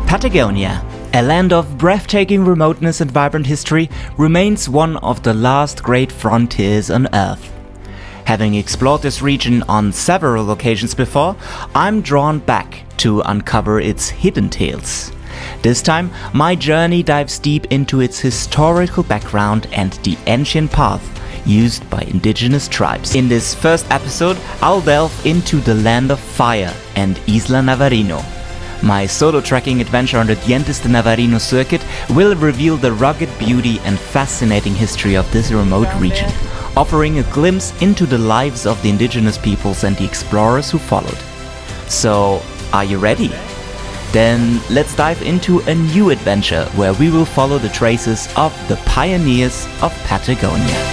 Patagonia, a land of breathtaking remoteness and vibrant history, remains one of the last great frontiers on Earth. Having explored this region on several occasions before, I'm drawn back to uncover its hidden tales. This time, my journey dives deep into its historical background and the ancient path used by indigenous tribes. In this first episode, I'll delve into the land of fire and Isla Navarino. My solo trekking adventure on the Dientes Navarino circuit will reveal the rugged beauty and fascinating history of this remote region, offering a glimpse into the lives of the indigenous peoples and the explorers who followed. So, are you ready? Then let's dive into a new adventure where we will follow the traces of the pioneers of Patagonia.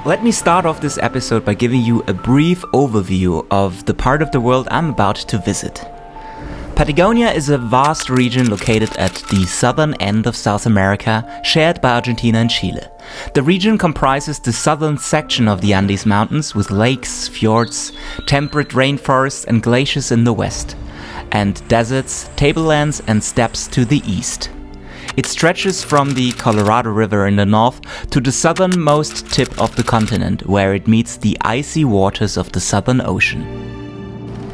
Let me start off this episode by giving you a brief overview of the part of the world I'm about to visit. Patagonia is a vast region located at the southern end of South America, shared by Argentina and Chile. The region comprises the southern section of the Andes Mountains with lakes, fjords, temperate rainforests and glaciers in the west, and deserts, tablelands and steppes to the east. It stretches from the Colorado River in the north to the southernmost tip of the continent, where it meets the icy waters of the Southern Ocean.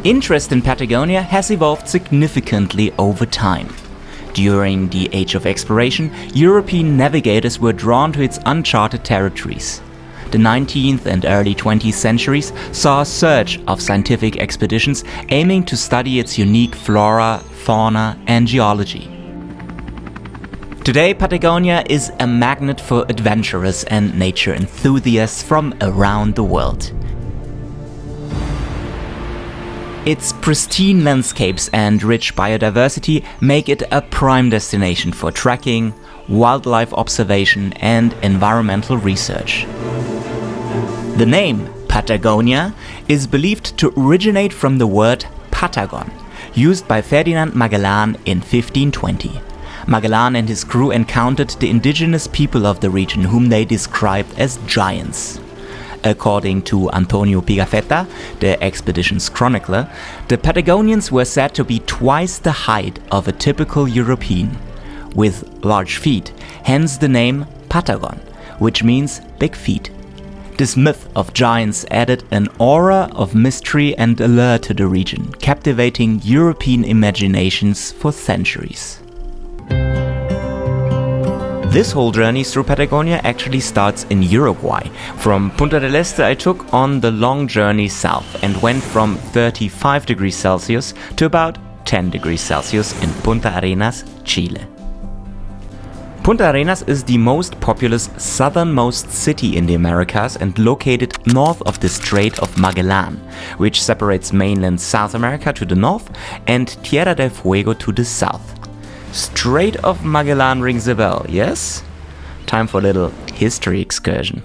Interest in Patagonia has evolved significantly over time. During the Age of Exploration, European navigators were drawn to its uncharted territories. The 19th and early 20th centuries saw a surge of scientific expeditions aiming to study its unique flora, fauna, and geology. Today, Patagonia is a magnet for adventurers and nature enthusiasts from around the world. Its pristine landscapes and rich biodiversity make it a prime destination for trekking, wildlife observation, and environmental research. The name Patagonia is believed to originate from the word Patagon, used by Ferdinand Magellan in 1520. Magellan and his crew encountered the indigenous people of the region, whom they described as giants. According to Antonio Pigafetta, the expedition's chronicler, the Patagonians were said to be twice the height of a typical European, with large feet, hence the name Patagon, which means big feet. This myth of giants added an aura of mystery and allure to the region, captivating European imaginations for centuries. This whole journey through Patagonia actually starts in Uruguay. From Punta del Este I took on the long journey south and went from 35 degrees Celsius to about 10 degrees Celsius in Punta Arenas, Chile. Punta Arenas is the most populous southernmost city in the Americas and located north of the Strait of Magellan, which separates mainland South America to the north and Tierra del Fuego to the south. Strait of Magellan rings a bell, yes? Time for a little history excursion.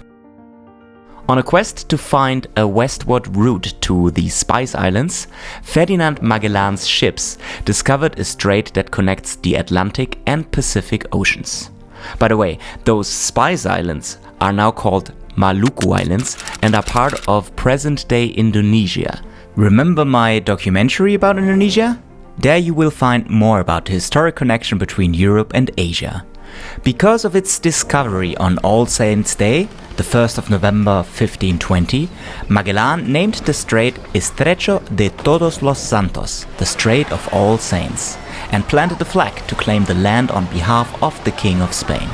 On a quest to find a westward route to the Spice Islands, Ferdinand Magellan's ships discovered a strait that connects the Atlantic and Pacific Oceans. By the way, those Spice Islands are now called Maluku Islands and are part of present-day Indonesia. Remember my documentary about Indonesia? There you will find more about the historic connection between Europe and Asia. Because of its discovery on All Saints' Day, the 1st of November 1520, Magellan named the strait Estrecho de Todos los Santos, the Strait of All Saints, and planted a flag to claim the land on behalf of the King of Spain.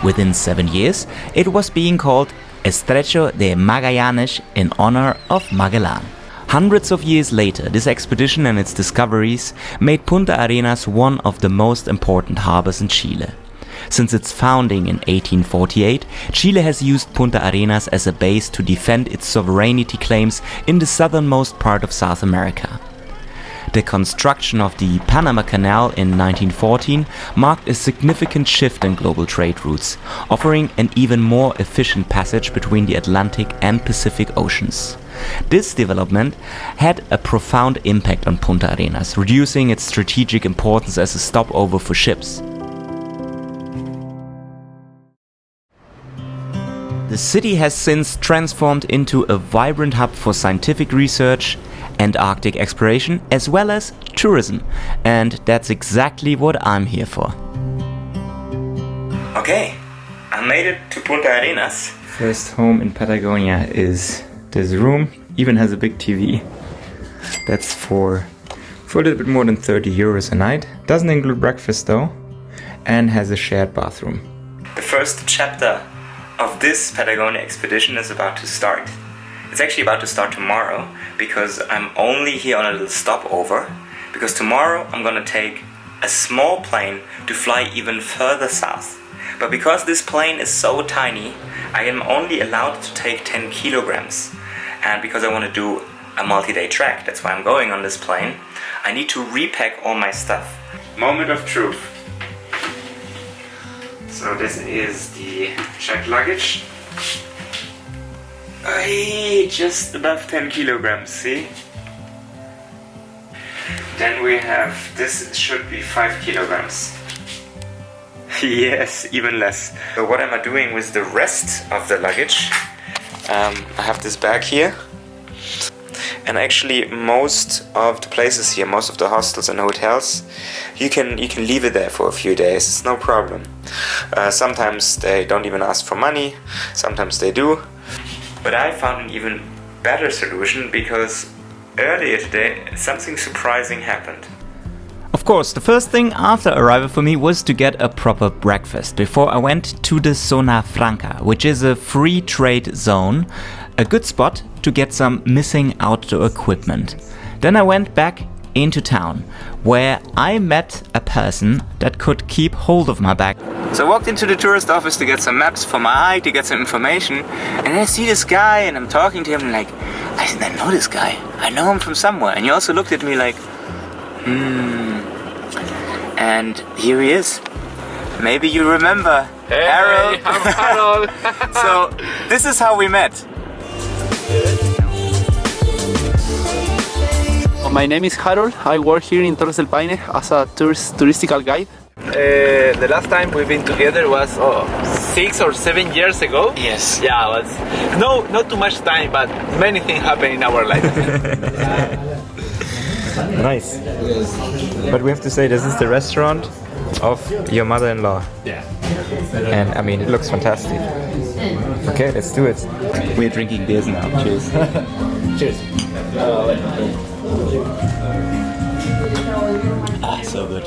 Within 7 years, it was being called Estrecho de Magallanes in honor of Magellan. Hundreds of years later, this expedition and its discoveries made Punta Arenas one of the most important harbors in Chile. Since its founding in 1848, Chile has used Punta Arenas as a base to defend its sovereignty claims in the southernmost part of South America. The construction of the Panama Canal in 1914 marked a significant shift in global trade routes, offering an even more efficient passage between the Atlantic and Pacific Oceans. This development had a profound impact on Punta Arenas, reducing its strategic importance as a stopover for ships. The city has since transformed into a vibrant hub for scientific research, Antarctic exploration, as well as tourism, and that's exactly what I'm here for. Okay, I made it to Punta Arenas. First home in Patagonia is this room, even has a big TV. That's for a little bit more than 30 euros a night. Doesn't include breakfast though, and has a shared bathroom. The first chapter of this Patagonia expedition is about to start. It's actually about to start tomorrow, because I'm only here on a little stopover, because tomorrow I'm gonna take a small plane to fly even further south. But because this plane is so tiny, I am only allowed to take 10 kilograms. And because I want to do a multi-day trek, that's why I'm going on this plane, I need to repack all my stuff. Moment of truth. So this is the checked luggage. Just above 10 kilograms, see? Then we have, this should be 5 kilograms. Yes, even less. So what am I doing with the rest of the luggage? I have this bag here. And actually most of the places here, most of the hostels and hotels, you can leave it there for a few days, it's no problem. Sometimes they don't even ask for money, sometimes they do. But I found an even better solution, because earlier today something surprising happened. Of course, the first thing after arrival for me was to get a proper breakfast before I went to the Zona Franca, which is a free trade zone, a good spot to get some missing outdoor equipment. Then I went back into town, where I met a person that could keep hold of my bag. So I walked into the tourist office to get some maps for my eye, to get some information, and I see this guy and I'm talking to him and like, I know this guy, I know him from somewhere. And he also looked at me like, And here he is. Maybe you remember. Hey, Harold. I'm Harold. So this is how we met. My name is Harold. I work here in Torres del Paine as a touristical guide. The last time we've been together was 6 or 7 years ago. Yes. Yeah, it was not too much time, but many things happen in our life. Nice. But we have to say, this is the restaurant of your mother-in-law. Yeah. And I mean, it looks fantastic. Okay, let's do it. We're drinking beers now. Cheers. Cheers. So good.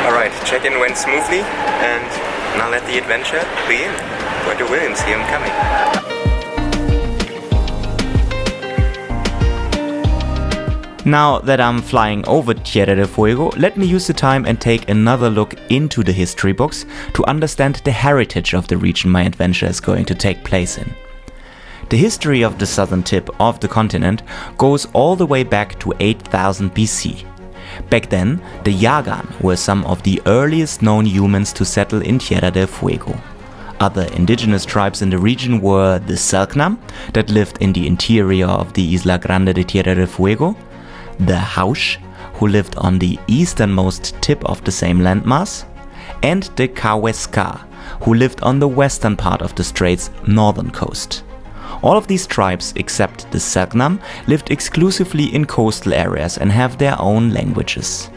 Alright, check-in went smoothly, and now let the adventure begin. Puerto Williams, here I'm coming. Now that I'm flying over Tierra del Fuego, let me use the time and take another look into the history books to understand the heritage of the region my adventure is going to take place in. The history of the southern tip of the continent goes all the way back to 8000 BC. Back then, the Yagan were some of the earliest known humans to settle in Tierra del Fuego. Other indigenous tribes in the region were the Selknam, that lived in the interior of the Isla Grande de Tierra del Fuego, the Haush, who lived on the easternmost tip of the same landmass, and the Kaweska, who lived on the western part of the strait's northern coast. All of these tribes, except the Selknam, lived exclusively in coastal areas and have their own languages.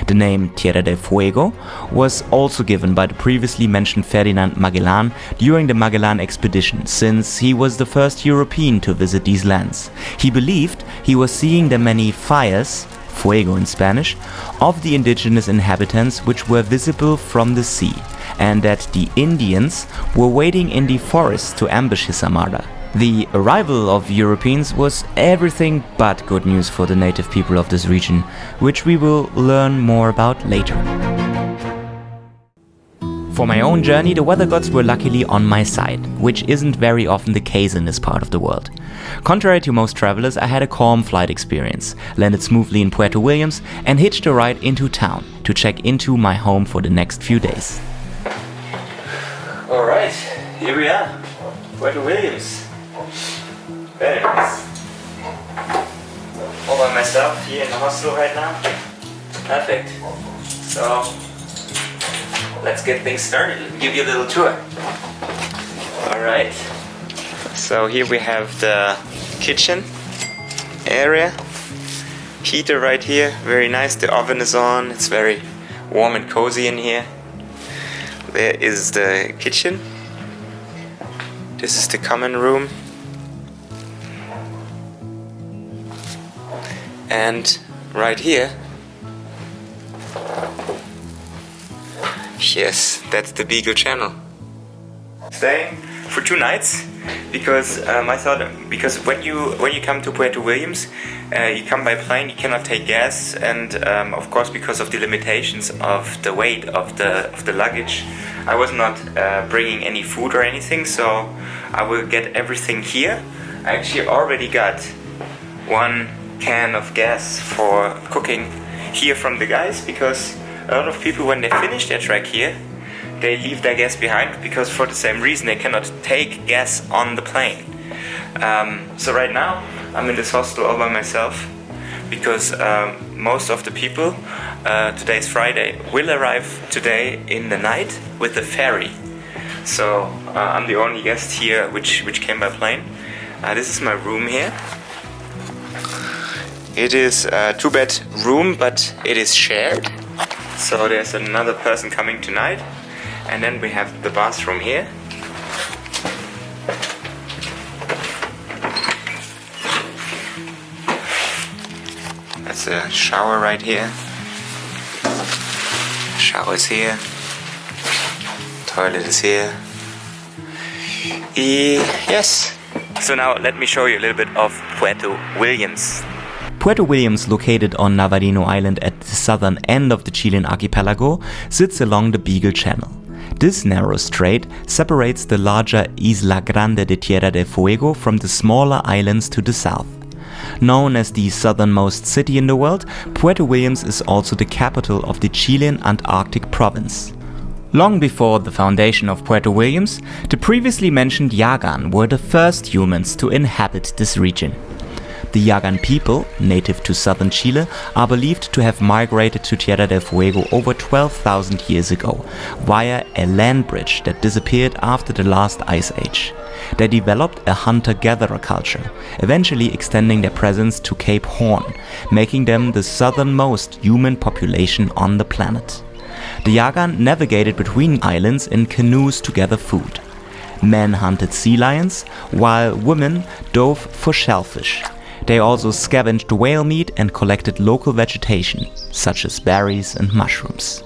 The name Tierra del Fuego was also given by the previously mentioned Ferdinand Magellan during the Magellan expedition, since he was the first European to visit these lands. He believed he was seeing the many fires, fuego in Spanish, of the indigenous inhabitants which were visible from the sea, and that the Indians were waiting in the forest to ambush his armada. The arrival of Europeans was everything but good news for the native people of this region, which we will learn more about later. For my own journey, the weather gods were luckily on my side, which isn't very often the case in this part of the world. Contrary to most travelers, I had a calm flight experience, landed smoothly in Puerto Williams, and hitched a ride into town to check into my home for the next few days. Here we are, Puerto Williams. Very nice. All by myself here in the hostel right now. Perfect. So, let's get things started. Let me give you a little tour. Alright. So here we have the kitchen area. Heater right here, very nice. The oven is on. It's very warm and cozy in here. There is the kitchen. This is the common room. And right here, yes, that's the Beagle Channel. Staying for 2 nights because I thought when you come to Puerto Williams, you come by plane. You cannot take gas, and of course because of the limitations of the weight of the luggage, I was not bringing any food or anything. So I will get everything here. I actually already got 1 can of gas for cooking here from the guys, because a lot of people, when they finish their trek here, they leave their gas behind, because for the same reason they cannot take gas on the plane. So right now I'm in this hostel all by myself, because most of the people, today's Friday, will arrive today in the night with the ferry. So I'm the only guest here which came by plane. This is my room here. It is a 2-bed room, but it is shared. So there's another person coming tonight. And then we have the bathroom here. That's a shower right here. Shower is here. Toilet is here. Yes. So now let me show you a little bit of Puerto Williams. Puerto Williams, located on Navarino Island at the southern end of the Chilean archipelago, sits along the Beagle Channel. This narrow strait separates the larger Isla Grande de Tierra del Fuego from the smaller islands to the south. Known as the southernmost city in the world, Puerto Williams is also the capital of the Chilean Antarctic province. Long before the foundation of Puerto Williams, the previously mentioned Yagan were the first humans to inhabit this region. The Yagan people, native to southern Chile, are believed to have migrated to Tierra del Fuego over 12,000 years ago, via a land bridge that disappeared after the last ice age. They developed a hunter-gatherer culture, eventually extending their presence to Cape Horn, making them the southernmost human population on the planet. The Yagan navigated between islands in canoes to gather food. Men hunted sea lions, while women dove for shellfish. They also scavenged whale meat and collected local vegetation, such as berries and mushrooms.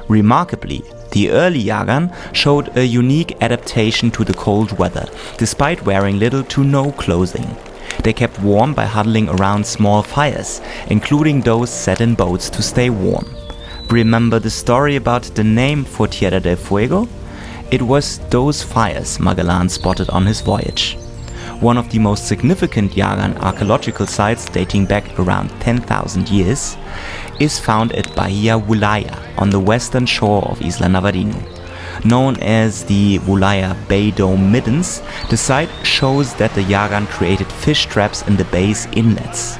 Remarkably, the early Yagan showed a unique adaptation to the cold weather, despite wearing little to no clothing. They kept warm by huddling around small fires, including those set in boats to stay warm. Remember the story about the name for Tierra del Fuego? It was those fires Magellan spotted on his voyage. One of the most significant Yagan archaeological sites, dating back around 10,000 years, is found at Bahia Wulaya on the western shore of Isla Navarino. Known as the Wulaya Bay Dome Middens, the site shows that the Yagan created fish traps in the bay's inlets.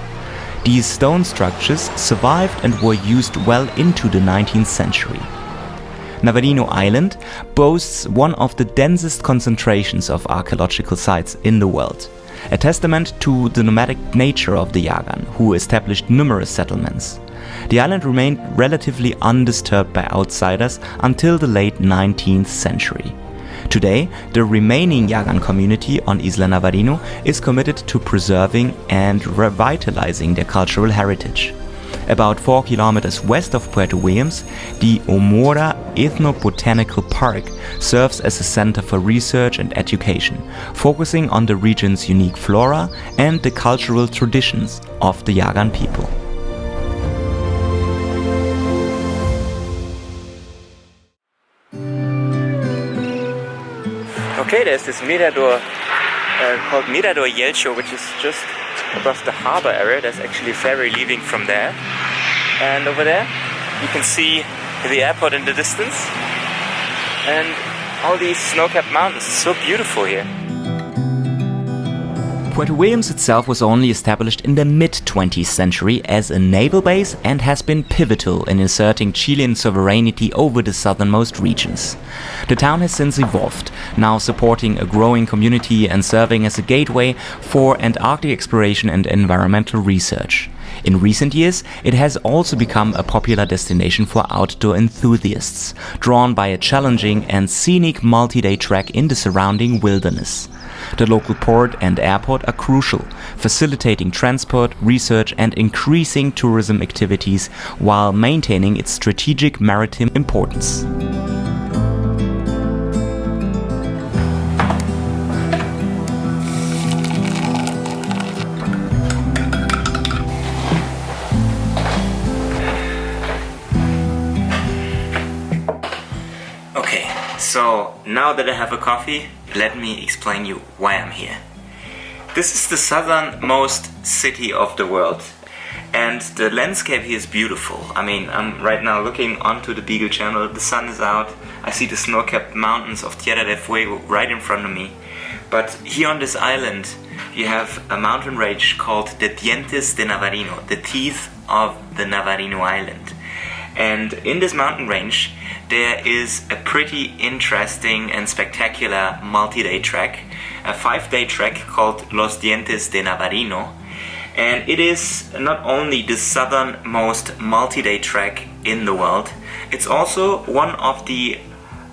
These stone structures survived and were used well into the 19th century. Navarino Island boasts one of the densest concentrations of archaeological sites in the world, a testament to the nomadic nature of the Yagan, who established numerous settlements. The island remained relatively undisturbed by outsiders until the late 19th century. Today, the remaining Yagan community on Isla Navarino is committed to preserving and revitalizing their cultural heritage. About 4 kilometers west of Puerto Williams, the Omora Ethnobotanical Park serves as a center for research and education, focusing on the region's unique flora and the cultural traditions of the Yagan people. Okay, there's this mirador called Mirador Yelcho, which is just above the harbor area. There's actually a ferry leaving from there. And over there, you can see the airport in the distance. And all these snow-capped mountains. It's so beautiful here. Puerto Williams itself was only established in the mid-20th century as a naval base and has been pivotal in asserting Chilean sovereignty over the southernmost regions. The town has since evolved, now supporting a growing community and serving as a gateway for Antarctic exploration and environmental research. In recent years, it has also become a popular destination for outdoor enthusiasts, drawn by a challenging and scenic multi-day trek in the surrounding wilderness. The local port and airport are crucial, facilitating transport, research and increasing tourism activities while maintaining its strategic maritime importance. Okay, so now that I have a coffee, let me explain you why I'm here. This is the southernmost city of the world, and the landscape here is beautiful. I mean, I'm right now looking onto the Beagle Channel, the sun is out, I see the snow-capped mountains of Tierra del Fuego right in front of me. But here on this island, you have a mountain range called the Dientes de Navarino, the teeth of the Navarino Island. And in this mountain range, there is a pretty interesting and spectacular multi-day trek, a 5-day trek called Los Dientes de Navarino. And it is not only the southernmost multi-day trek in the world, it's also one of the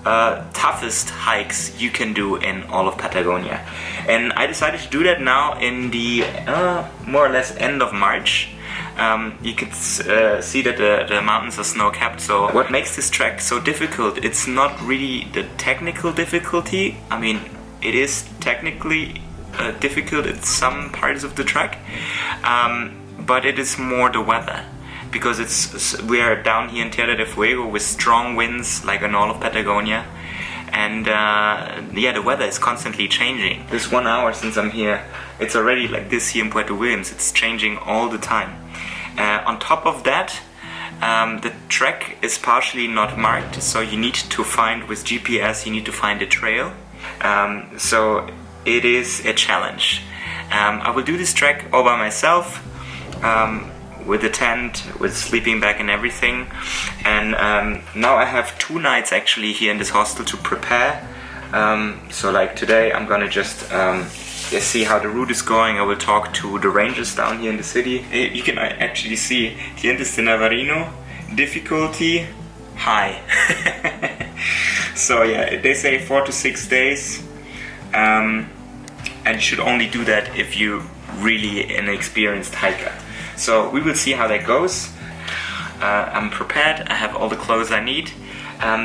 toughest hikes you can do in all of Patagonia. And I decided to do that now in the more or less end of March. You can see that the mountains are snow-capped, so what makes this trek so difficult, it's not really the technical difficulty. I mean, it is technically difficult at some parts of the trek, but it is more the weather. Because we are down here in Tierra del Fuego with strong winds like in all of Patagonia, and yeah, the weather is constantly changing. This 1 hour since I'm here, it's already like this here in Puerto Williams. It's changing all the time. On top of that, the trek is partially not marked, so you need to find with GPS, you need to find a trail. So it is a challenge. I will do this trek all by myself, with a tent, with sleeping bag and everything. And now I have 2 nights actually here in this hostel to prepare. So like today I'm gonna just see how the route is going. I will talk to the rangers down here in the city. You can actually see Dientes de Navarino, difficulty high. So yeah, they say 4 to 6 days, and you should only do that if you're really an experienced hiker. So we will see how that goes. I'm prepared, I have all the clothes I need.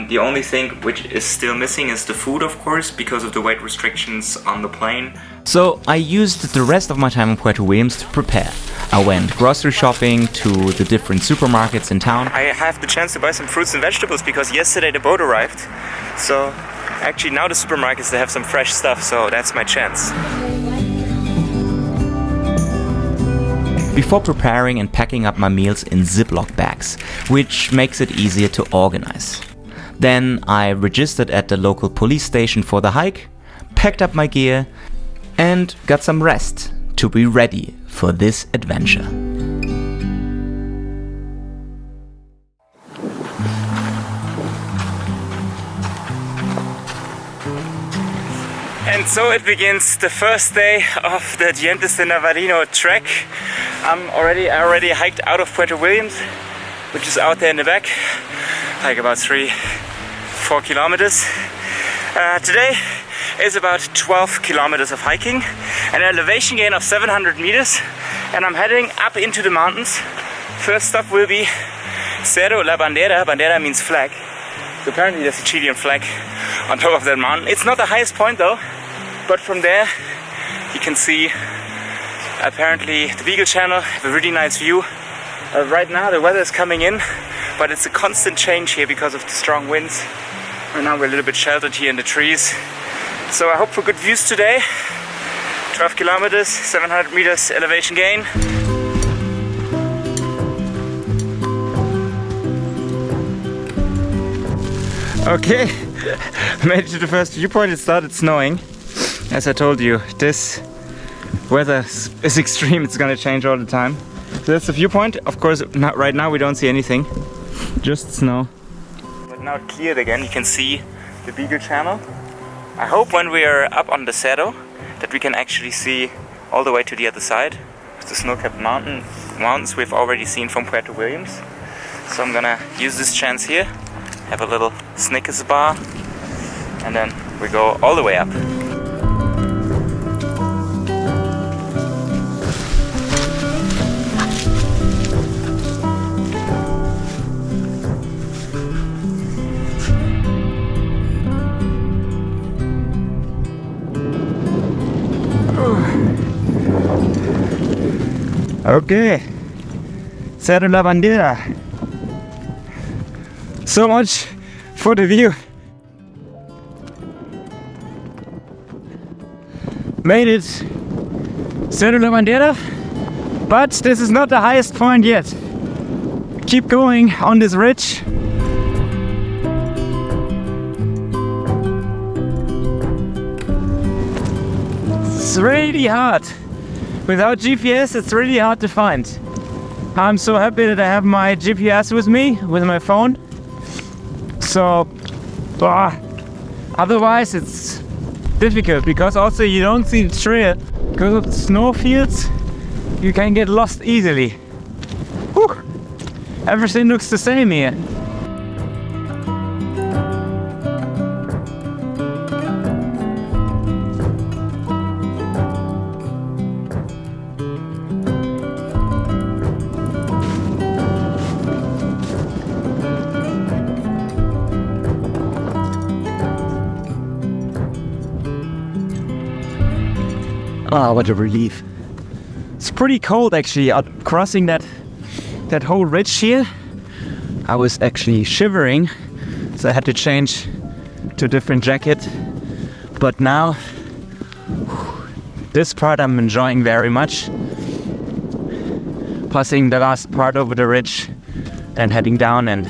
The only thing which is still missing is the food, of course, because of the weight restrictions on the plane. So I used the rest of my time in Puerto Williams to prepare. I went grocery shopping to the different supermarkets in town. I have the chance to buy some fruits and vegetables because yesterday the boat arrived. So actually now the supermarkets, they have some fresh stuff, so that's my chance. Before preparing and packing up my meals in Ziploc bags, which makes it easier to organize. Then I registered at the local police station for the hike, packed up my gear, and got some rest to be ready for this adventure. And so it begins, the first day of the Dientes de Navarino trek. I already hiked out of Puerto Williams, which is out there in the back, like about 3-4 kilometers. Today is about 12 kilometers of hiking, an elevation gain of 700 meters, and I'm heading up into the mountains. First stop will be Cerro La Bandera. Bandera means flag. So apparently there's a Chilean flag on top of that mountain. It's not the highest point though, but from there you can see apparently the Beagle Channel, a really nice view. Right now the weather is coming in, but it's a constant change here because of the strong winds. Right now we're a little bit sheltered here in the trees. So I hope for good views today. 12 kilometers, 700 meters elevation gain. Okay, Made it to the first viewpoint. It started snowing. As I told you, this weather is extreme. It's gonna change all the time. So that's the viewpoint. Of course, not right now we don't see anything, just snow. But now it's cleared again. You can see the Beagle Channel. I hope when we are up on the Cerro that we can actually see all the way to the other side. The snow-capped mountains we've already seen from Puerto Williams. So I'm gonna use this chance here, have a little Snickers bar, and then we go all the way up. Okay, Cerro La Bandera. So much for the view. Made it, Cerro La Bandera, but this is not the highest point yet. Keep going on this ridge. It's really hard. Without GPS, it's really hard to find. I'm so happy that I have my GPS with me, with my phone. So, otherwise it's difficult because also you don't see the trail. Because of the snow fields, you can get lost easily. Whew. Everything looks the same here. Ah, what a relief. It's pretty cold actually, crossing that whole ridge here. I was actually shivering, so I had to change to a different jacket. But now, this part I'm enjoying very much. Passing the last part over the ridge and heading down, and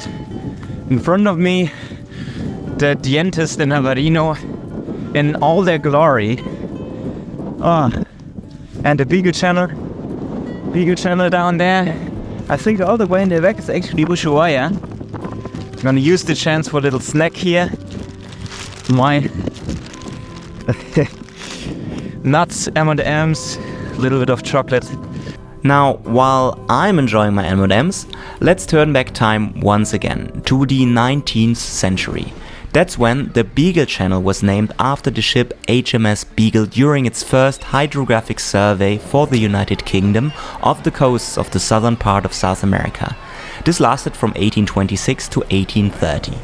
in front of me, the Dientes Navarino in all their glory. And the Beagle Channel down there. I think all the way in the back is actually Ushuaia. I'm gonna use the chance for a little snack here. My nuts, M&Ms, a little bit of chocolate. Now, while I'm enjoying my M&Ms, let's turn back time once again to the 19th century. That's when the Beagle Channel was named after the ship HMS Beagle during its first hydrographic survey for the United Kingdom of the coasts of the southern part of South America. This lasted from 1826 to 1830.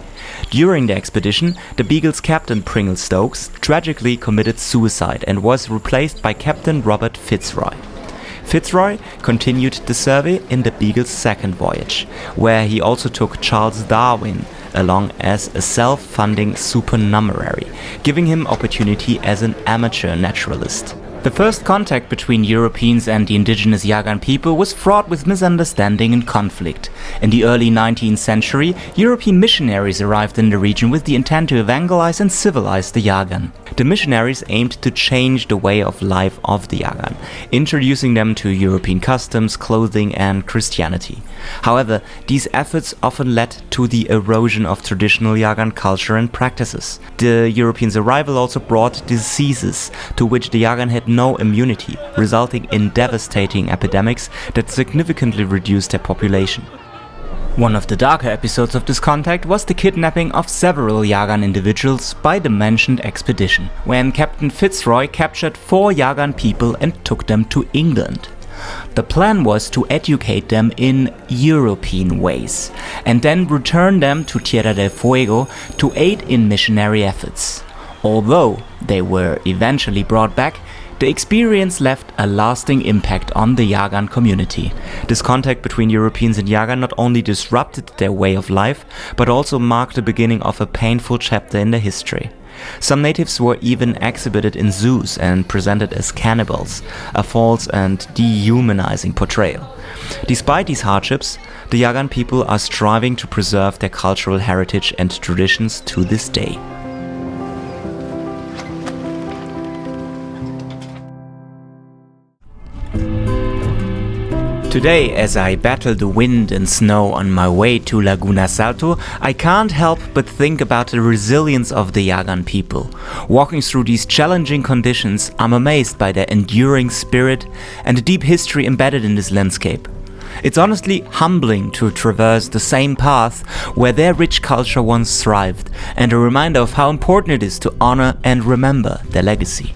During the expedition, the Beagle's captain Pringle Stokes tragically committed suicide and was replaced by Captain Robert Fitzroy. Fitzroy continued the survey in the Beagle's second voyage, where he also took Charles Darwin along as a self-funding supernumerary, giving him opportunity as an amateur naturalist. The first contact between Europeans and the indigenous Yagan people was fraught with misunderstanding and conflict. In the early 19th century, European missionaries arrived in the region with the intent to evangelize and civilize the Yagan. The missionaries aimed to change the way of life of the Yagan, introducing them to European customs, clothing and Christianity. However, these efforts often led to the erosion of traditional Yagan culture and practices. The Europeans' arrival also brought diseases to which the Yagan had no immunity, resulting in devastating epidemics that significantly reduced their population. One of the darker episodes of this contact was the kidnapping of several Yagan individuals by the mentioned expedition, when Captain Fitzroy captured 4 Yagan people and took them to England. The plan was to educate them in European ways, and then return them to Tierra del Fuego to aid in missionary efforts. Although they were eventually brought back, the experience left a lasting impact on the Yagan community. This contact between Europeans and Yagan not only disrupted their way of life, but also marked the beginning of a painful chapter in their history. Some natives were even exhibited in zoos and presented as cannibals, a false and dehumanizing portrayal. Despite these hardships, the Yagan people are striving to preserve their cultural heritage and traditions to this day. Today, as I battle the wind and snow on my way to Laguna Salto, I can't help but think about the resilience of the Yagan people. Walking through these challenging conditions, I'm amazed by their enduring spirit and the deep history embedded in this landscape. It's honestly humbling to traverse the same path where their rich culture once thrived, and a reminder of how important it is to honor and remember their legacy.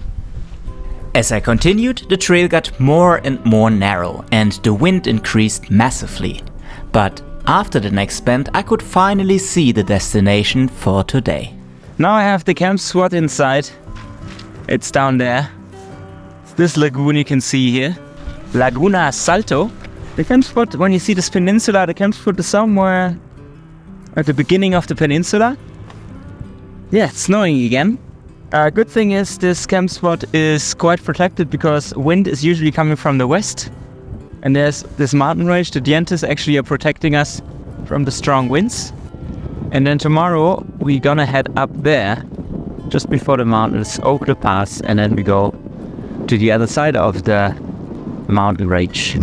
As I continued, the trail got more and more narrow and the wind increased massively. But after the next bend, I could finally see the destination for today. Now I have the camp spot inside. It's down there. This lagoon you can see here. Laguna Salto. The camp spot, when you see this peninsula, the camp spot is somewhere at the beginning of the peninsula. Yeah, it's snowing again. Good thing is this camp spot is quite protected because wind is usually coming from the west. And there's this mountain range, the Dientes, actually are protecting us from the strong winds. And then tomorrow we're gonna head up there, just before the mountains, over the pass, and then we go to the other side of the mountain range.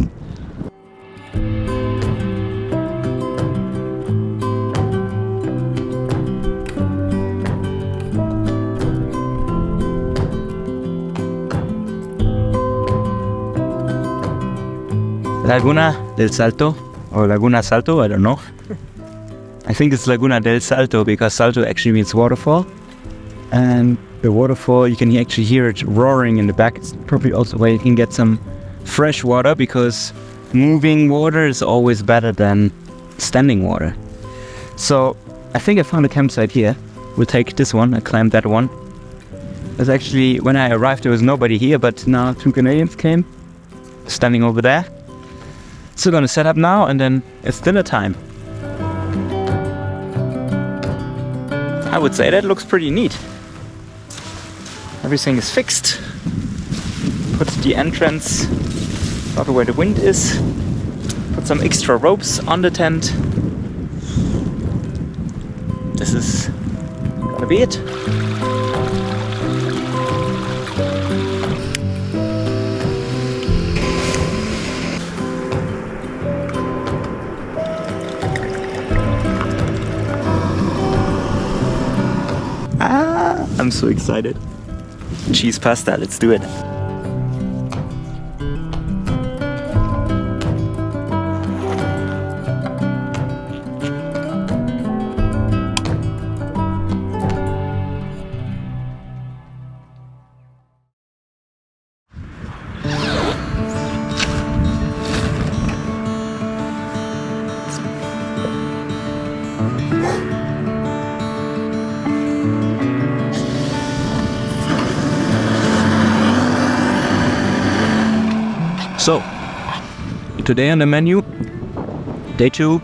Laguna del Salto, or Laguna Salto, I don't know. I think it's Laguna del Salto because Salto actually means waterfall. And the waterfall, you can actually hear it roaring in the back. It's probably also where you can get some fresh water because moving water is always better than standing water. So I think I found a campsite here. We'll take this one, I climbed that one. There's actually, when I arrived there was nobody here, but now 2 Canadians came, standing over there. So we're gonna set up now and then it's dinner time. I would say that looks pretty neat. Everything is fixed. Put the entrance over where the wind is. Put some extra ropes on the tent. This is gonna be it. I'm so excited. Cheese pasta, let's do it. So, today on the menu, day 2,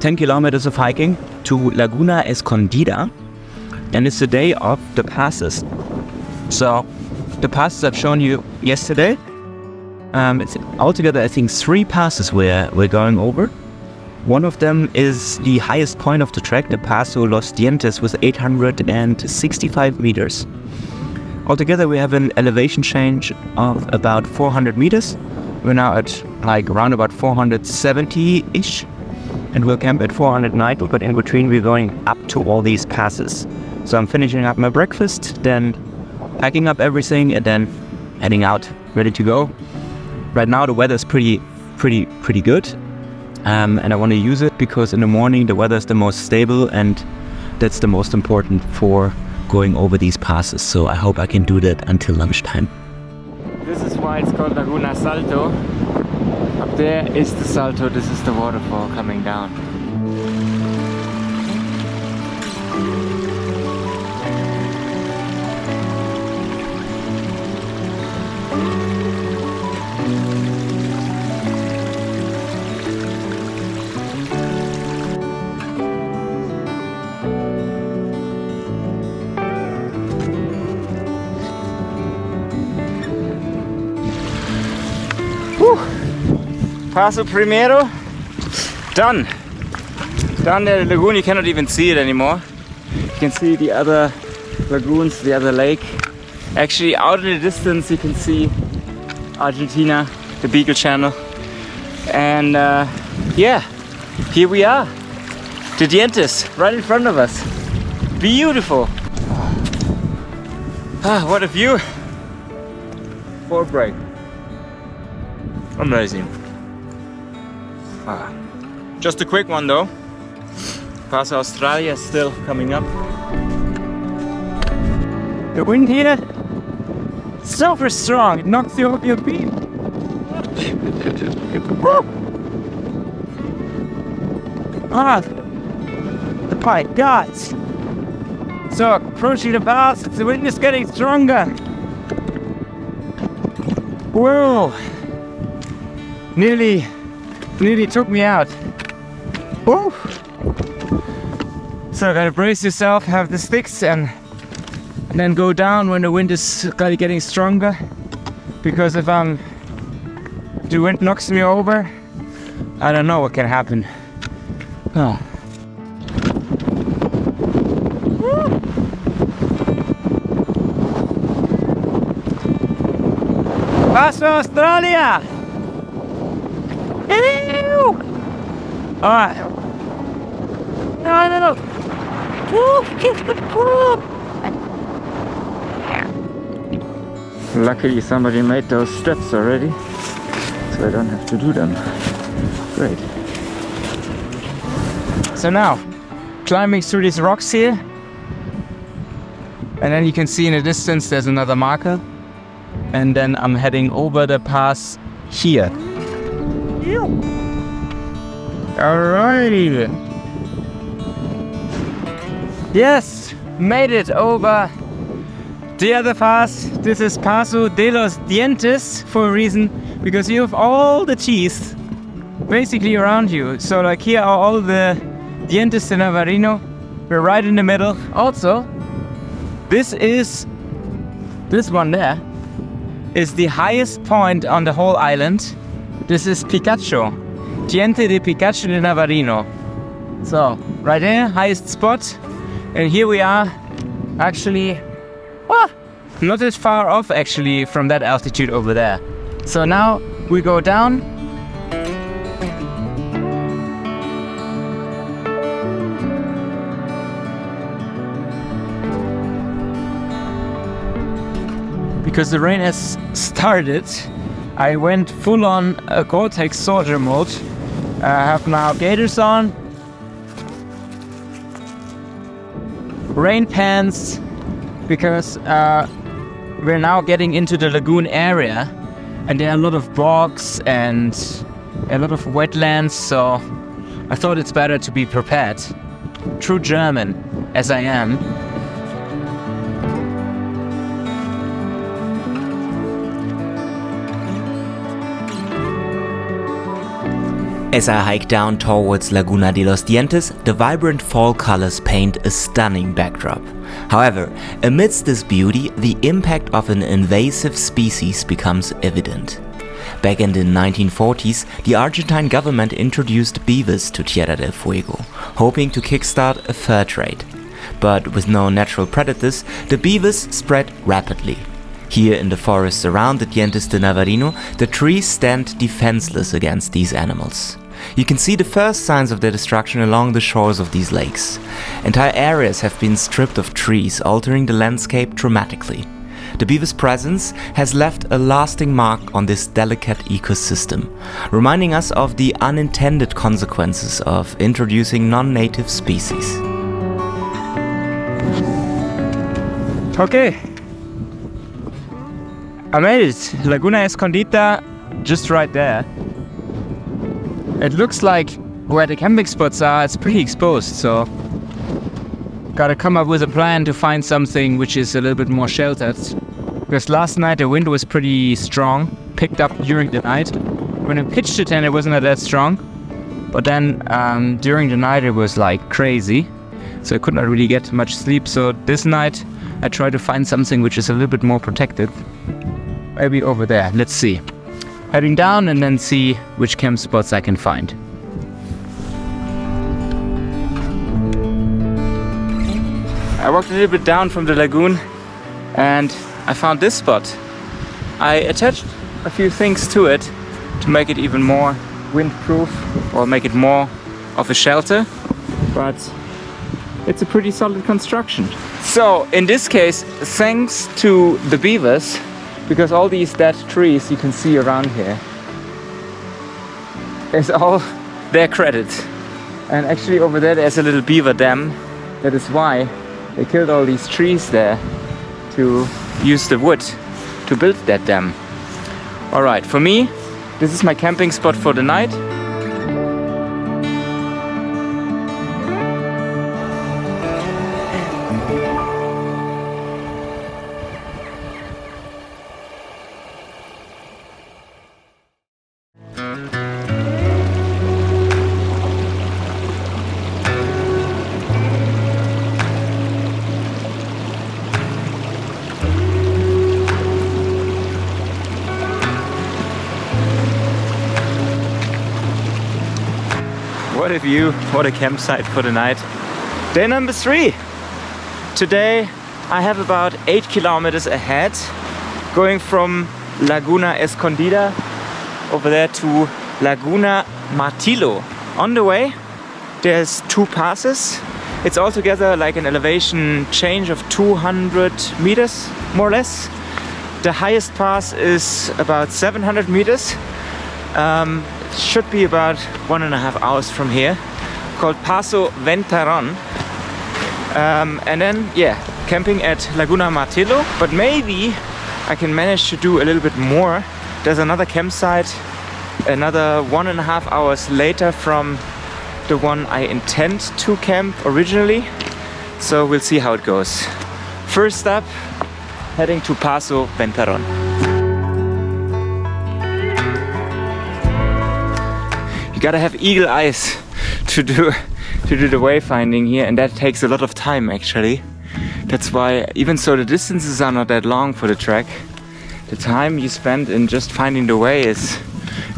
10 kilometers of hiking to Laguna Escondida, and it's the day of the passes. So, the passes I've shown you yesterday, it's altogether I think 3 passes we're going over. One of them is the highest point of the trek, the Paso Los Dientes, with 865 meters. Altogether we have an elevation change of about 400 meters. We're now at like around about 470-ish, and we'll camp at 490, but in between we're going up to all these passes. So I'm finishing up my breakfast, then packing up everything, and then heading out, ready to go. Right now the weather is pretty good, and I want to use it because in the morning the weather is the most stable, and that's the most important for going over these passes. So I hope I can do that until lunchtime. This is why it's called Laguna Salto. Up there is the Salto, this is the waterfall coming down. Paso primero, done. Down there, the lagoon, you cannot even see it anymore. You can see the other lagoons, the other lake. Actually, out in the distance, you can see Argentina the Beagle Channel. And yeah, here we are. The Dientes, right in front of us. Beautiful. Ah, what a view. Port break. Amazing. Ah. Just a quick one though. Pass Australia is still coming up. The wind here, super strong. It knocks you off your feet. Ah, my God. So approaching the pass, the wind is getting stronger. Whoa! Nearly took me out. Whoa! So gotta brace yourself, have the sticks, and then go down when the wind is getting stronger. Because if the wind knocks me over, I don't know what can happen. Oh. Paso Australia! Ew! Alright. No. Luckily somebody made those steps already, so I don't have to do them. Great. So now, climbing through these rocks here, and then you can see in the distance there's another marker, and then I'm heading over the pass here. Alrighty. Yes, made it over the other pass. This is Paso de los Dientes for a reason, because you have all the teeth basically around you. So like here are all the Dientes de Navarino. We're right in the middle. Also, this one there is the highest point on the whole island. This is Picacho, Diente de Picacho de Navarino. So right there, highest spot. And here we are, actually, not as far off actually from that altitude over there. So now we go down. Because the rain has started, I went full on Gore-Tex soldier mode. I have now gaiters on, rain pants, because we're now getting into the lagoon area, and there are a lot of bogs and a lot of wetlands, so I thought it's better to be prepared. True German, as I am. As I hike down towards Laguna de los Dientes, the vibrant fall colors paint a stunning backdrop. However, amidst this beauty, the impact of an invasive species becomes evident. Back in the 1940s, the Argentine government introduced beavers to Tierra del Fuego, hoping to kickstart a fur trade. But with no natural predators, the beavers spread rapidly. Here in the forests around the Dientes de Navarino, the trees stand defenseless against these animals. You can see the first signs of their destruction along the shores of these lakes. Entire areas have been stripped of trees, altering the landscape dramatically. The beaver's presence has left a lasting mark on this delicate ecosystem, reminding us of the unintended consequences of introducing non-native species. Okay, I made it. Laguna Escondida, just right there. It looks like where the camping spots are, it's pretty exposed, so gotta come up with a plan to find something which is a little bit more sheltered. Because last night the wind was pretty strong, picked up during the night. When I pitched the tent it wasn't that strong, but then during the night it was like crazy, so I could not really get much sleep. So this night I tried to find something which is a little bit more protected. Maybe over there, let's see. Heading down and then see which camp spots I can find. I walked a little bit down from the lagoon and I found this spot. I attached a few things to it to make it even more windproof or make it more of a shelter, but it's a pretty solid construction. So in this case, thanks to the beavers, because all these dead trees you can see around here is all their credit. And actually over there's a little beaver dam. That is why they killed all these trees there to use the wood to build that dam. Alright, for me, this is my camping spot for the night. What a view, what a campsite for the night. Day number 3. Today I have about 8 kilometers ahead, going from Laguna Escondida over there to Laguna Martillo. On the way there's 2 passes. It's altogether like an elevation change of 200 meters, more or less. The highest pass is about 700 meters. Should be about 1.5 hours from here, called Paso Ventarón. And then, yeah, camping at Laguna Martillo, but maybe I can manage to do a little bit more. There's another campsite, another 1.5 hours later from the one I intend to camp originally. So we'll see how it goes. First up, heading to Paso Ventarón. You gotta have eagle eyes to do the wayfinding here, and that takes a lot of time actually. That's why, even so the distances are not that long for the trek, the time you spend in just finding the way is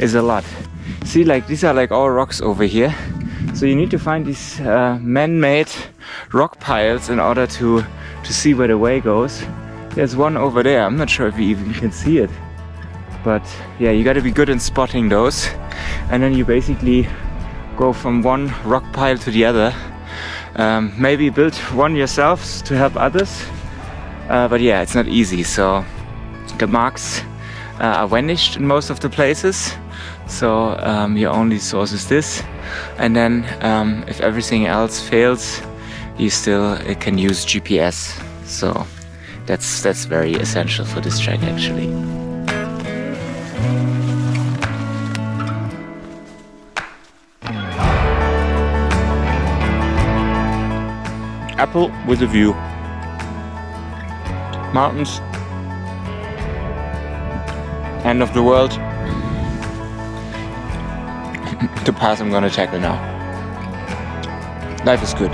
a lot. See, like these are like all rocks over here, so you need to find these man-made rock piles in order to see where the way goes. There's one over there, I'm not sure if you even can see it, but yeah, you gotta be good in spotting those. And then you basically go from one rock pile to the other. Maybe build one yourself to help others. But yeah, it's not easy. So the marks are vanished in most of the places. So your only source is this. And then if everything else fails, you still can use GPS. So that's very essential for this trek actually. Apple with a view. Mountains. End of the world. The path I'm gonna tackle now. Life is good.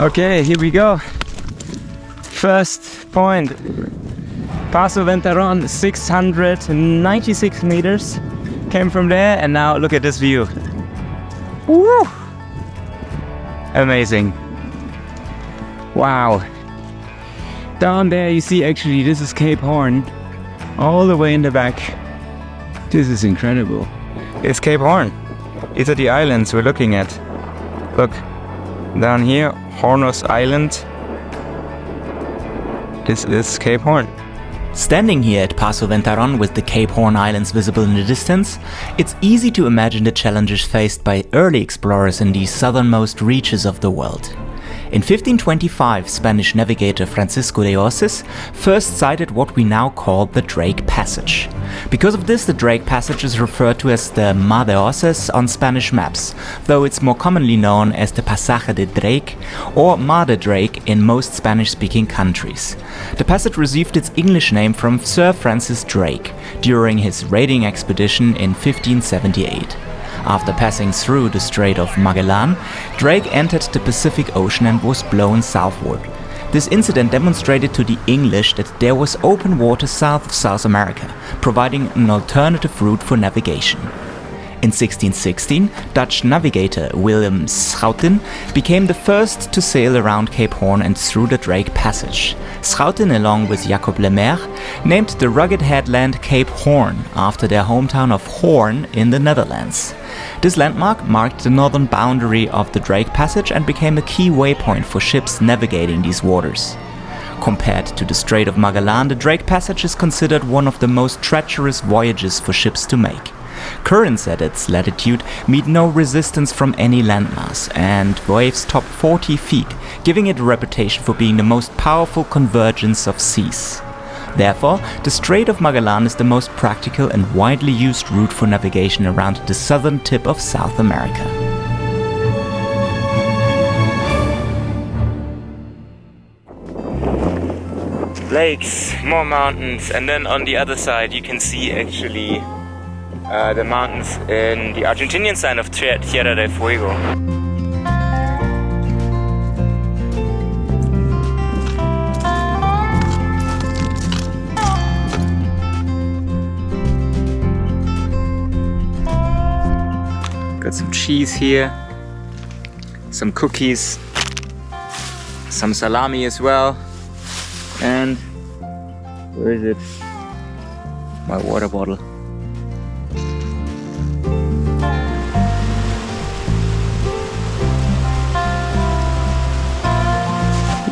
Okay, here we go. First point, Paso Ventarón, 696 meters. Came from there, and now look at this view. Woo! Amazing. Wow. Down there you see, actually this is Cape Horn, all the way in the back. This is incredible. It's Cape Horn. These are the islands we're looking at. Look, down here, Hornos Island. This is Cape Horn. Standing here at Paso Ventarón with the Cape Horn Islands visible in the distance, it's easy to imagine the challenges faced by early explorers in these southernmost reaches of the world. In 1525, Spanish navigator Francisco de Oces first sighted what we now call the Drake Passage. Because of this, the Drake Passage is referred to as the Mar de Oces on Spanish maps, though it's more commonly known as the Pasaje de Drake or Mar de Drake in most Spanish-speaking countries. The passage received its English name from Sir Francis Drake during his raiding expedition in 1578. After passing through the Strait of Magellan, Drake entered the Pacific Ocean and was blown southward. This incident demonstrated to the English that there was open water south of South America, providing an alternative route for navigation. In 1616, Dutch navigator Willem Schouten became the first to sail around Cape Horn and through the Drake Passage. Schouten, along with Jacob Lemaire, named the rugged headland Cape Horn after their hometown of Hoorn in the Netherlands. This landmark marked the northern boundary of the Drake Passage and became a key waypoint for ships navigating these waters. Compared to the Strait of Magellan, the Drake Passage is considered one of the most treacherous voyages for ships to make. Currents at its latitude meet no resistance from any landmass, and waves top 40 feet, giving it a reputation for being the most powerful convergence of seas. Therefore, the Strait of Magellan is the most practical and widely used route for navigation around the southern tip of South America. Lakes, more mountains, and then on the other side you can see actually the mountains in the Argentinian side of Tierra del Fuego. Got some cheese here, some cookies, some salami as well, and where is it? My water bottle.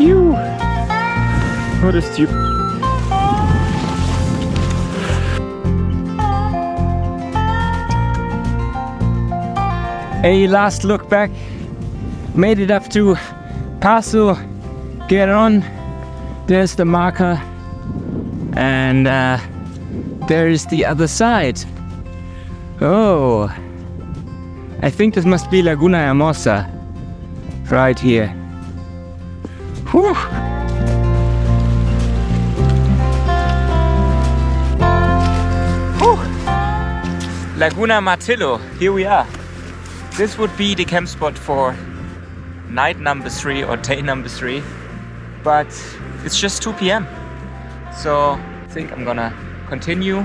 You! What a stupid. A last look back. Made it up to Paso Gueron. There's the marker. And there's the other side. Oh. I think this must be Laguna Hermosa. Right here. Whew. Laguna Martillo, here we are. This would be the camp spot for night number 3 or day number 3, but it's just 2 p.m. So I think I'm gonna continue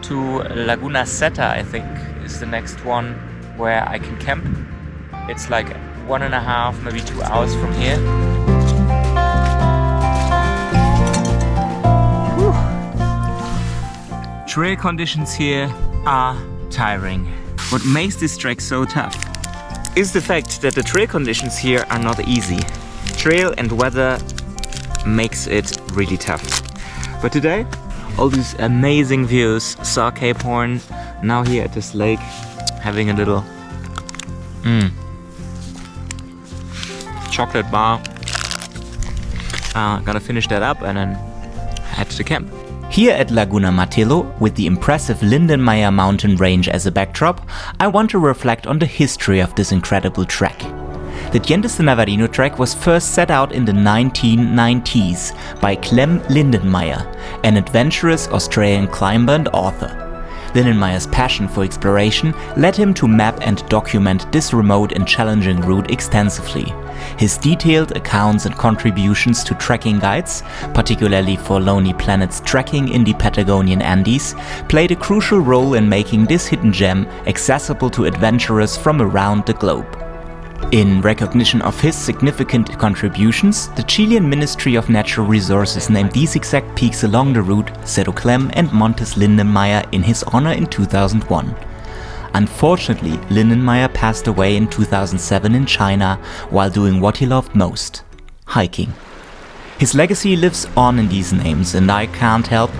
to Laguna Seta, I think is the next one where I can camp. It's like 1.5, maybe 2 hours from here. Trail conditions here are tiring. What makes this trek so tough is the fact that the trail conditions here are not easy. Trail and weather makes it really tough. But today, all these amazing views, saw Cape Horn, now here at this lake, having a little chocolate bar. Gonna finish that up and then head to camp. Here at Laguna Martillo, with the impressive Lindenmayer mountain range as a backdrop, I want to reflect on the history of this incredible trek. The Dientes Navarino trek was first set out in the 1990s by Clem Lindenmayer, an adventurous Australian climber and author. Lindenmayer's passion for exploration led him to map and document this remote and challenging route extensively. His detailed accounts and contributions to trekking guides, particularly for Lonely Planet's trekking in the Patagonian Andes, played a crucial role in making this hidden gem accessible to adventurers from around the globe. In recognition of his significant contributions, the Chilean Ministry of Natural Resources named these exact peaks along the route Cerro Clem and Montes Lindenmayer in his honor in 2001. Unfortunately, Lindenmayer passed away in 2007 in China while doing what he loved most: hiking. His legacy lives on in these names, and I can't help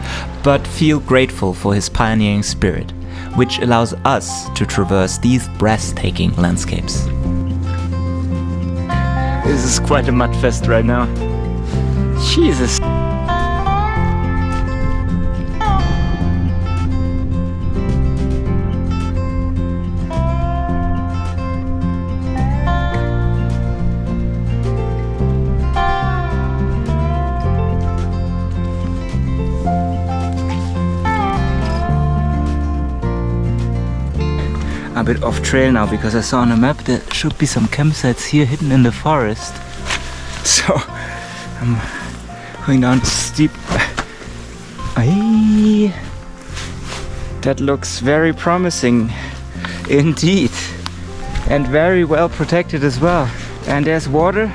but feel grateful for his pioneering spirit, which allows us to traverse these breathtaking landscapes. This is quite a mudfest right now. Jesus. A bit off trail now because I saw on a map there should be some campsites here hidden in the forest. So I'm going down steep. Aye. That looks very promising indeed, and very well protected as well. And there's water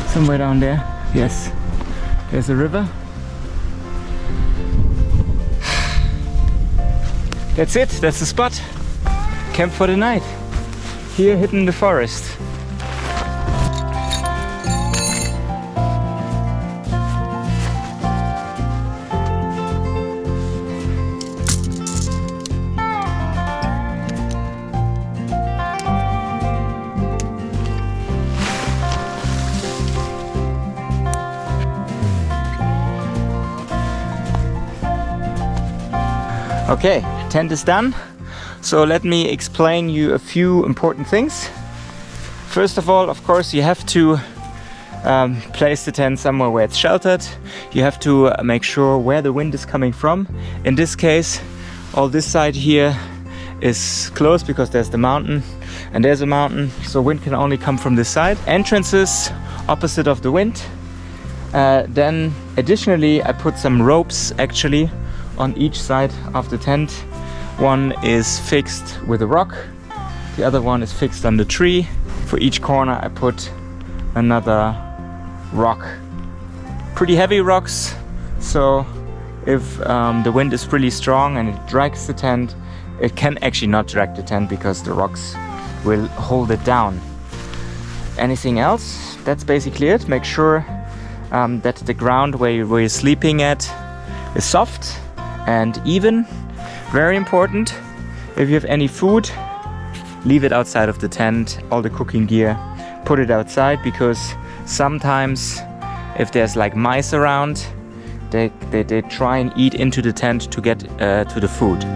somewhere down there. Yes, there's a river. That's it, that's the spot. Camp for the night. Here hidden in the forest. Okay, tent is done. So let me explain you a few important things. First of all, of course, you have to place the tent somewhere where it's sheltered. You have to make sure where the wind is coming from. In this case, all this side here is closed because there's the mountain and there's a mountain, so wind can only come from this side. Entrances opposite of the wind. Then additionally, I put some ropes actually on each side of the tent. One is fixed with a rock, the other one is fixed on the tree. For each corner I put another rock. Pretty heavy rocks, so if the wind is really strong and it drags the tent, it can actually not drag the tent because the rocks will hold it down. Anything else? That's basically it. Make sure that the ground where you're sleeping at is soft and even. Very important. If you have any food, leave it outside of the tent. All the cooking gear, put it outside, because sometimes if there's like mice around, they try and eat into the tent to get to the food. So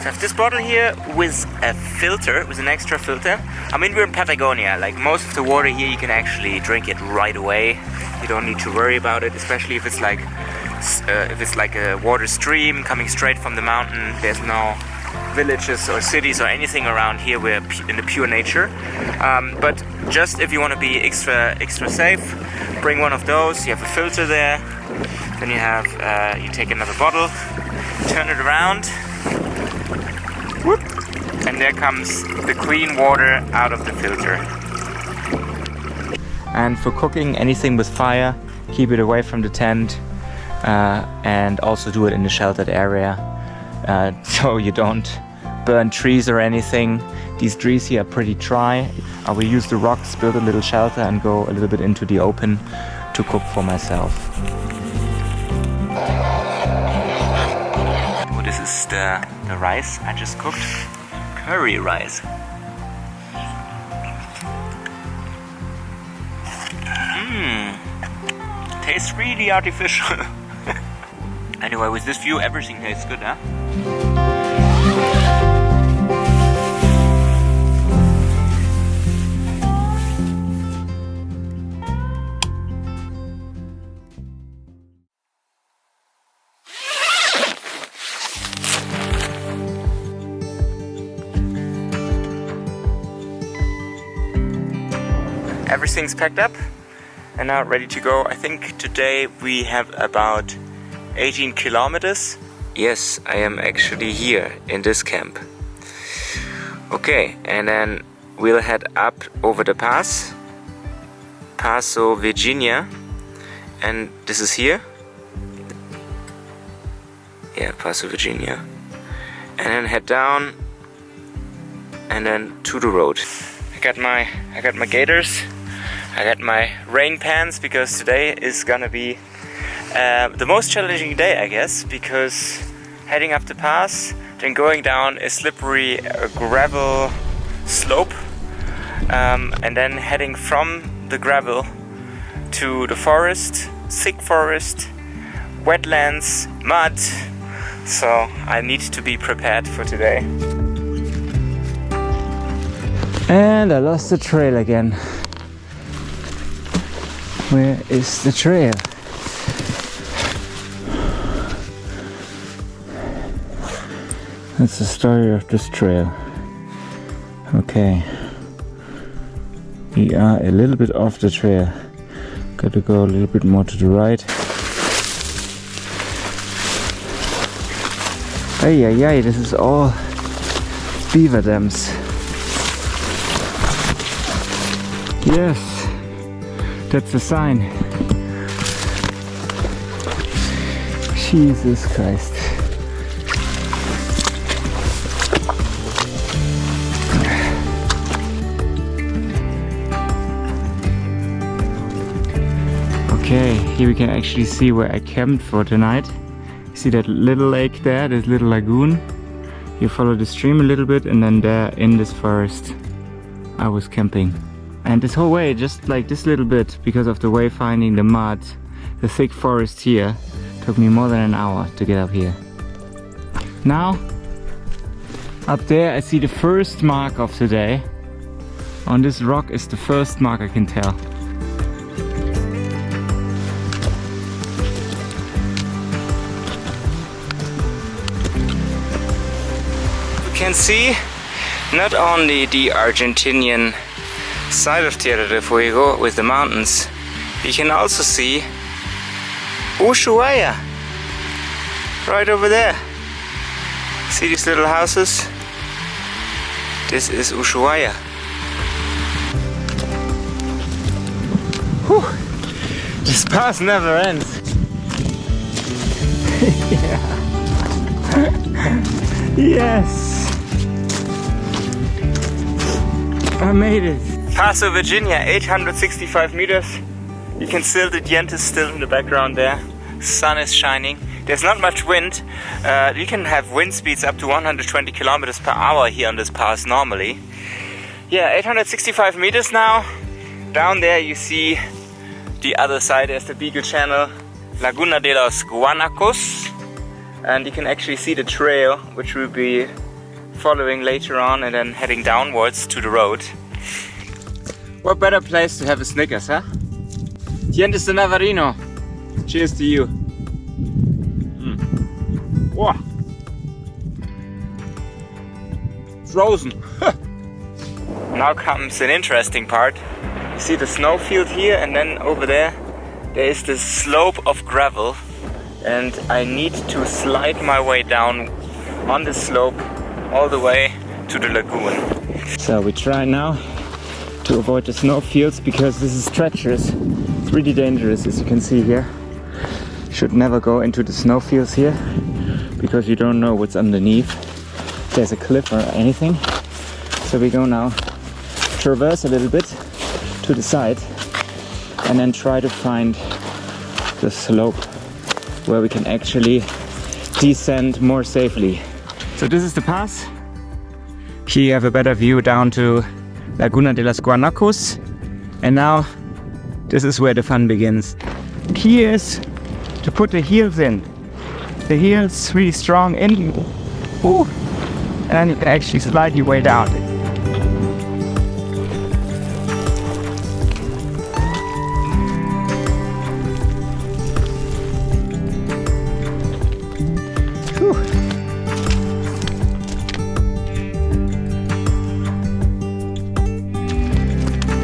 I have this bottle here with a filter, with an extra filter. I mean, we're in Patagonia, like most of the water here you can actually drink it right away. You don't need to worry about it, especially if it's like a water stream coming straight from the mountain. There's no villages or cities or anything around here. We're in the pure nature. But just if you want to be extra safe, bring one of those. You have a filter there. Then you take another bottle, turn it around. Whoop. And there comes the clean water out of the filter. And for cooking anything with fire, keep it away from the tent, and also do it in a sheltered area, so you don't burn trees or anything. These trees here are pretty dry. I will use the rocks, build a little shelter and go a little bit into the open to cook for myself. Oh, this is the rice I just cooked. Curry rice. Tastes really artificial. Anyway, with this view, everything tastes good, huh? Everything's packed up and now ready to go. I think today we have about 18 kilometers. Yes, I am actually here in this camp. Okay, and then we'll head up over the pass, Paso Virginia, and this is here. Yeah, Paso Virginia. And then head down and then to the road. I got my gaiters. I got my rain pants because today is gonna be the most challenging day, I guess, because heading up the pass, then going down a slippery gravel slope, and then heading from the gravel to the forest, thick forest, wetlands, mud. So I need to be prepared for today. And I lost the trail again. Where is the trail? That's the story of this trail. Okay. We are a little bit off the trail. Got to go a little bit more to the right. Ay, this is all beaver dams. Yes, that's a sign. Jesus Christ. Okay, here we can actually see where I camped for tonight. See that little lake there, this little lagoon? You follow the stream a little bit and then there in this forest I was camping. And this whole way, just like this little bit, because of the wayfinding, the mud, the thick forest here, took me more than an hour to get up here. Now, up there I see the first mark of the day. On this rock is the first mark I can tell. Can see not only the Argentinian side of Tierra del Fuego with the mountains, you can also see Ushuaia right over there. See these little houses? This is Ushuaia. Whew. This pass never ends. Yes! I made it. Paso Virginia, 865 meters. You can see the Dientes still in the background there. Sun is shining. There's not much wind. You can have wind speeds up to 120 kilometers per hour here on this pass normally. Yeah, 865 meters now. Down there you see the other side. There's the Beagle Channel, Laguna de los Guanacos. And you can actually see the trail, which we'll be following later on and then heading downwards to the road. What better place to have a Snickers, huh? Dientes Navarino. Cheers to you. Wow. Frozen. Now comes an interesting part. You see the snowfield here, and then over there is this slope of gravel. And I need to slide my way down on this slope all the way to the lagoon. So we try now to avoid the snowfields because this is treacherous. It's really dangerous, as you can see here. Should never go into the snowfields here because you don't know what's underneath. There's a cliff or anything. So we go now traverse a little bit to the side and then try to find the slope where we can actually descend more safely. So this is the pass. Here you have a better view down to Laguna de los Guanacos. And now this is where the fun begins. Here is to put the heels in. The heels really strong in. Ooh. And then you can actually slide your way down.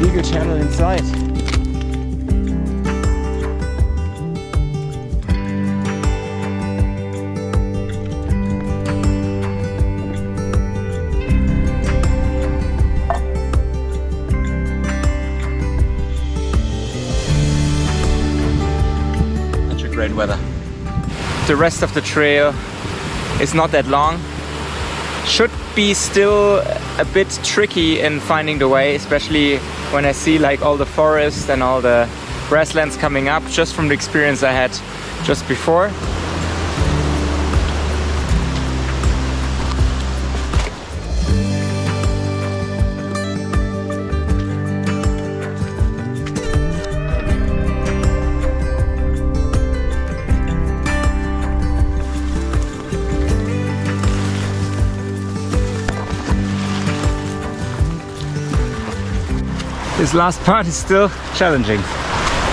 Beagle Channel inside. Such a great weather. The rest of the trail is not that long. Should be still a bit tricky in finding the way, especially when I see like all the forest and all the grasslands coming up, just from the experience I had just before. This last part is still challenging,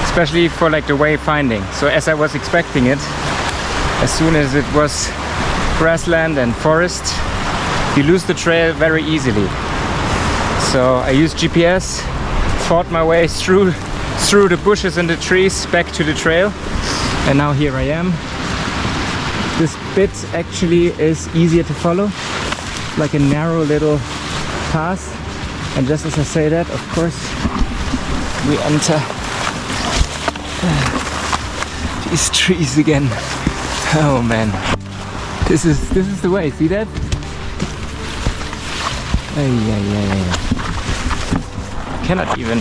especially for like the way finding. So as I was expecting it, as soon as it was grassland and forest, you lose the trail very easily. So I used GPS fought my way through the bushes and the trees back to the trail, and now here I am. This bit actually is easier to follow, like a narrow little path, and just as I say that, of course, we enter these trees again. Oh man, this is the way. See that? Cannot even.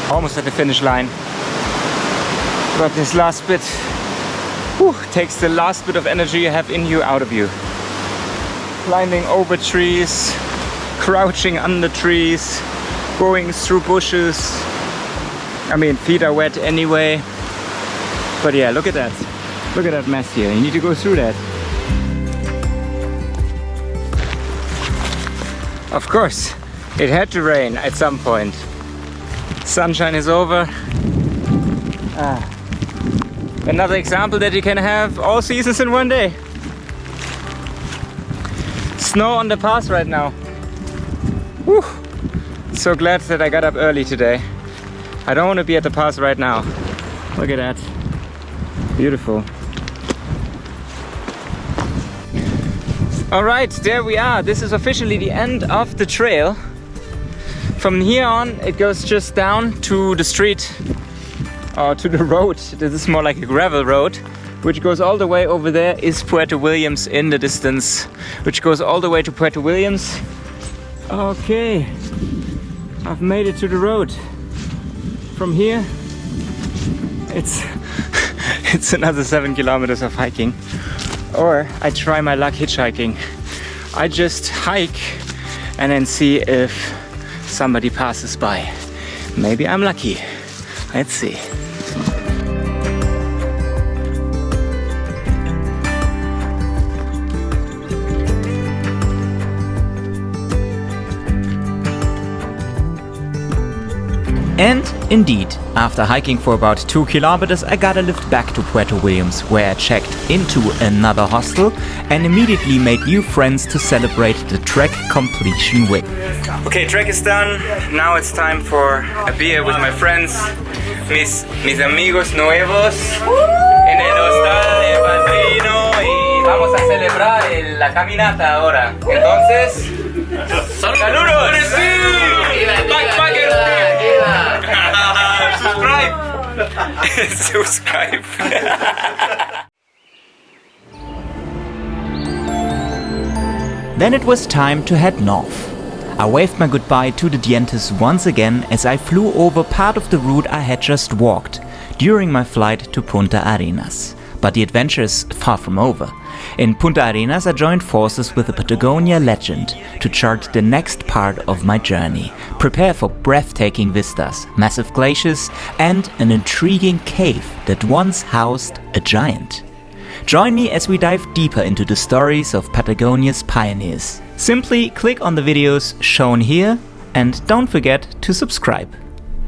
Almost at the finish line. But this last bit takes the last bit of energy you have in you out of you. Climbing over trees, crouching under trees, going through bushes. I mean, feet are wet anyway. But yeah, look at that. Look at that mess here. You need to go through that. Of course, it had to rain at some point. Sunshine is over. Another example that you can have all seasons in one day. Snow on the pass right now. Whew. So glad that I got up early today. I don't want to be at the pass right now. Look at that. Beautiful. Alright, there we are. This is officially the end of the trail. From here on, it goes just down to the street, or to the road. This is more like a gravel road, which goes all the way over there. Is Puerto Williams in the distance, which goes all the way to Puerto Williams. Okay, I've made it to the road. From here, it's another 7 kilometers of hiking. Or I try my luck hitchhiking. I just hike and then see if somebody passes by. Maybe I'm lucky. Let's see. And indeed, after hiking for about 2 kilometers, I got a lift back to Puerto Williams, where I checked into another hostel and immediately made new friends to celebrate the trek completion with. Okay, trek is done. Now it's time for a beer with my friends, mis amigos nuevos, en el hostal de Padrino, y vamos a celebrar la caminata ahora. Entonces, ¡saludos! Subscribe! Then it was time to head north. I waved my goodbye to the Dientes once again as I flew over part of the route I had just walked during my flight to Punta Arenas. But the adventure is far from over. In Punta Arenas, I joined forces with a Patagonia legend to chart the next part of my journey, prepare for breathtaking vistas, massive glaciers, and an intriguing cave that once housed a giant. Join me as we dive deeper into the stories of Patagonia's pioneers. Simply click on the videos shown here and don't forget to subscribe.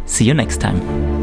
See you next time.